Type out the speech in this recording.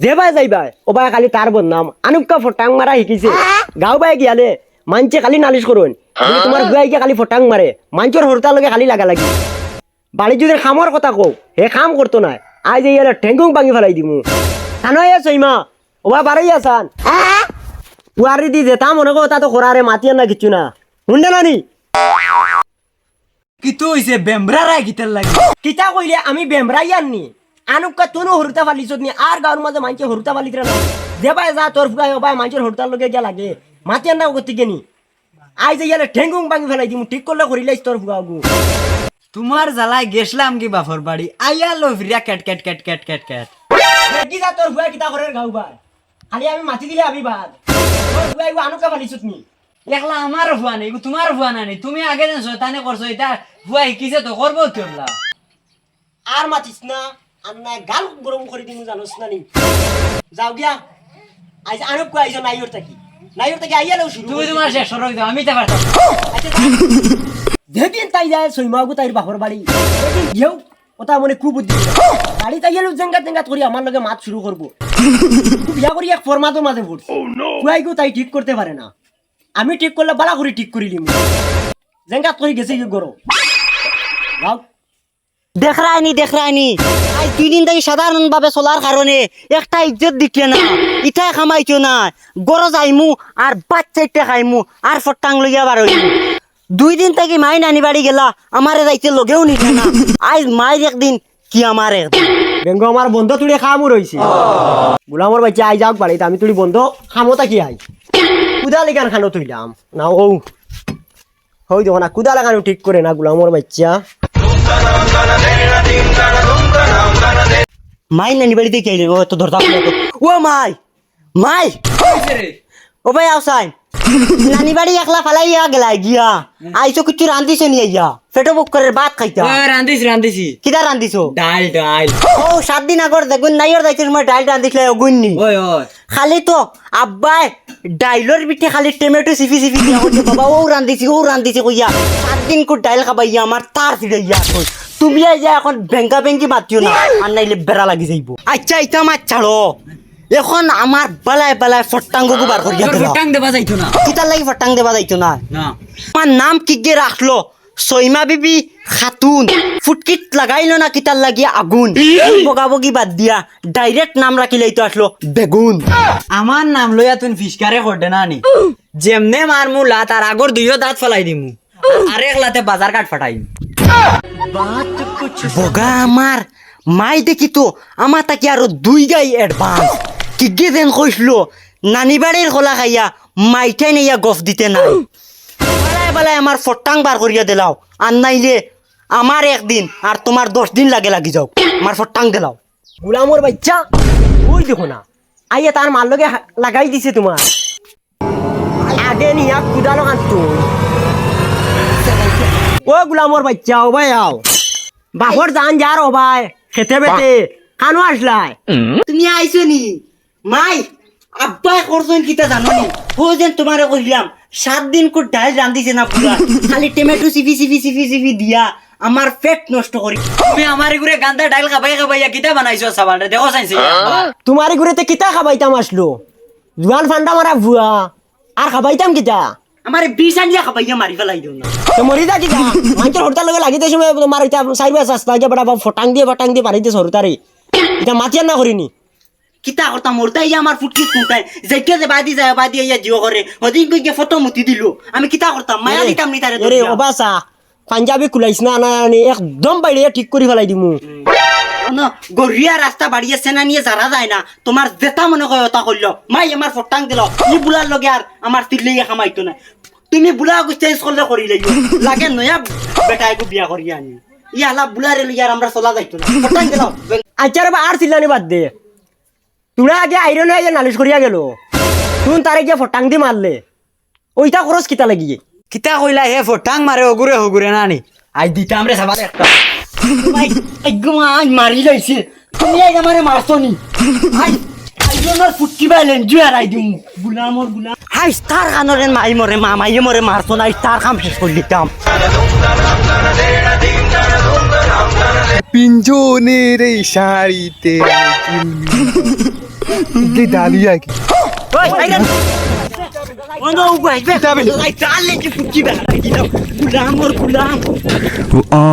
যেবাই যাইবাই ওবাই খালি তার বদনাম আনুকা ফটাং মারা শিকিছে গাঁও বাই গিয়ালে মানছে খালি নালিশ করুন তোমার বুয়াইকে খালি ফটাং মারে মাঞ্চর হরতার লগে খালি লাগা লাগি বাড়ি যদি খামর কথা কও হে খাম করতো না আজ এই ঠেঙ্গুং ভাঙি ফেলাই দিমু জানো সইমা ওবা বাড়াই আসান পুয়ারি দি যেতা মনে কো তা তো খোরারে মাতিয়ার না কিছু না শুনলে না নি কিতো হইছে বেমরা রায় গিতার লাগে কিতা কইলে আমি বেমরাই আননি আনুকা তুনো হরতা ফালিছত নি আর গাঁর মাঝে মানছে হরতা ফালিতরা না যেবাই যা তোর ফুয়াই ওবাই মানছের হরতার লগে গিয়া লাগে মাতিয়ার না করতে গেনি আজ এই ঠেঙ্গুং ভাঙি ফেলাই দিমু ঠিক করলে করিলাইস তোর ফুয়াগু তোমার জ্বালায় গেছলাম কি বাফর বাড়ি আইয়া লো ফিরিয়া cat cat cat cat cat cat কি যা তোর ফুয়া কিতা করে গাঁও বাই খালি আমি মাতি দিলে আবি বাদ তোর ফুয়াই আনুকা ফালিছত নি একলা আমার ভুয়া নেই তোমার ভুয়া নাই তুমি আগে যেন শয়তানে করছো এটা ভুয়া শিকিছে তো করবো তোমরা আর মাতিস না আর না গাল গরম করে দিমু জানোস না নি যাও গিয়া আজ আনুক কইছো নাইয়র থাকি আইয়া লও শুরু তুমি তোমার শেষ সরক দাও আমি তা পারতাম যেদিন তাই যায় সইমাগু তাইর বাপর বাড়ি সেদিন গিয়েও ওটা মনে খুব বুদ্ধি বাড়ি তাই গেলেও জেঙ্গাত করি আমার লগে মাত শুরু করবো বিয়া করি এক ফরমাতের মাঝে পড়ছে কুয়াইগু তাই ঠিক করতে পারে না আমি ঠিক করলে বালা করে ঠিক করিলিম জেঙ্গাত করি গেছে কি গরো যাও দেখ রায়নি আজ 2 দিন থেকে সাধারণ ভাবে চলার কারণে একটা ইজ্জত দিকে না ইটাই খামাইছো না গরো যাইমু আর বাচ্চাইটা খাইমু আর ফটাং লইয়া বার হইমু 2 দিন থেকে মাই নানি বাড়ি গেলা আমারে যাইতে লগেও নিতে না আজ মায়ের একদিন কি আমার একদিন বেঙ্গ আমার বন্ধ তুলে খামু রইছে গোলামর বাচ্চা আই যাওক বাড়িতে আমি তুলি বন্ধ খামোতা কি আই কুদা লিগান খানো তুইলাম না ও হই দেখো না কুদা লাগানো ঠিক করে না গোলামর বাচ্চা মাই নানি বাড়িতে কে আইলে ও তো ধরতা ও মাই ও ভাই আউসাই নানি বাড়ি একলা ফালাইয়া গেলাই গিয়া আইছো কিছু রান্ধিছো নি আইয়া পেটো বুক করে ভাত খাইতা রান্ধিছি কিটা রান্ধিছো ডাল ও 7 দিন আগর দেখুন নাইর যাইতে সময় ডাল রান্ধিছিলে অগুননি ওই খালি তো আব্বাই ডাইলর পিঠে খালি টমেটো সিফি দিয়া কইছে বাবা ও রান্ধিছি কইয়া 7 দিন কো ডাইল খাবাইয়া আমার তার ফিরাইয়া কই তুমি আইয়া এখন বেঙ্গি মাতিও না আর নাইলে বেড়া লাগি যাইব আচ্ছা ইতা মাছ ছাড়ো এখন আমার বালায় ফটাঙ্গকু বার করিয়া দিলা ফটাং দেবা যাইতো না কিতা লাগি ফটাং দেবা যাইতো না না আমার নাম কি গে রাখলো সইমা বিবি খাতুন ফুটকিট লাগাইলো না কিতার লাগিয়া আগুন বগাবগি বাদ দিয়া ডাইরেক্ট নাম রাখিলেই তো আসলো বেগুন আমার নাম লইয়া তুই ফিসকারে করতে না নি যেমনে মার মুলা তার আগর দুইও দাঁত ফেলাই দিমু আর একলাতে বাজার কাট ফাটাই বগা আমার মাই দেখি তো আমার তাকে আরো 2 গাই অ্যাডভান্স কি গে দেন কইসলো নানি বাড়ির খোলা খাইয়া মাইটাই নেইয়া গফ দিতে নাই বালায় আমার ফটাং বার করিয়া দিলাও আর নাইলে আমার একদিন আর তোমার 10 দিন লাগি যাও আমার ফটাং দিলাও গোলামর বাচ্চা ওই দেখো না আইয়া তার মার লগে লাগাই দিছে তোমার আগে নিয়া কুদা লাগান তো ও গোলামর বাচ্চা ও ভাই আও বাপর জান যার ও ভাই খেতে বেতে কানো আসলাই তুমি আইছো নি মাই আব্বাই করছেন কিতা জানো নি ও যেন তোমারে কইলাম 7 দিন কো ডাল রান্ধিছে না পুরা খালি টমেটো সিফি দিয়া আমার পেট নষ্ট করি তুমি আমার ঘুরে গান্দা ডাল খাবাইয়া কিতা বানাইছো সাবানটা দেখো চাইছে তোমার ঘুরেতে কিতা খাবাইতাম আসলো জোয়ান ফান্ডা মারা ভুয়া আর খাবাইতাম কিতা আমারে বিষ আনিয়া খাবাইয়া মারি ফেলাই দিও না তো মরি যা কিতা মাইকের হরতাল লগে লাগিতে সময় তোমার এটা সাইবা সস্তা যে বড় ফটাং দিয়ে পারিতে সরতারে এটা মাতিয়ার না করিনি কিতা করতাম মোরতাই আমার ফুটকি কুটাই যাইতে যে বাদি ইয়া জিও করে ওদিন কইকে ফটো মুতি দিলো আমি কিতা করতাম মায়া দিতাম নি তারে আরে ওবাসা পাঞ্জাবি কুলাইছ না না একদম বাইরে ঠিক করে ফেলাই দিমু না গরিয়া রাস্তা বাড়িয়ে সেনা নিয়ে যারা যায় না তোমার যেটা মনে হয় ওটা করলো মাই আমার ফটাং দিল ই বুলার লগে আর আমার তিল্লিয়ে খামাইতো না তুমি বুলা গুস্তে করলে করি লাগে নয়া বেটাইকো বিয়া করি আনি ই হালা বুলারে লইয়া আমরা চলা যাইতো না ফটাং দিল আচ্ছা রে আর চিল্লানি বাদ দে তোরা আগে আইরন হয়ে নালিশ করিয়া গেল তুই তারে গিয়ে ফটাং দি মারলে ওইটা খরচ কিতা লাগিয়ে কিতা কইলা হে ফটাং মারে হগুরে না নি আই দিতাম রে সাবালে একটা একদম আজ মারি লাইছে তুমি আজ আমারে মারছো নি আই আইজনের ফুটকি বাইলেন জুয়ার আই দিম বুলামর বুলা হাই স্টার কানরে মাই মরে মামাই মরে মারছো না স্টার কাম শেষ করে দিতাম পিঞ্জনের এই শাড়িতে কি ডালিয়া কি ওই আইরা ওনো উগাই বে যাবে। লাই চালে কি ফুকি দেখা দিলাম গুলাম ওর গুলাম আ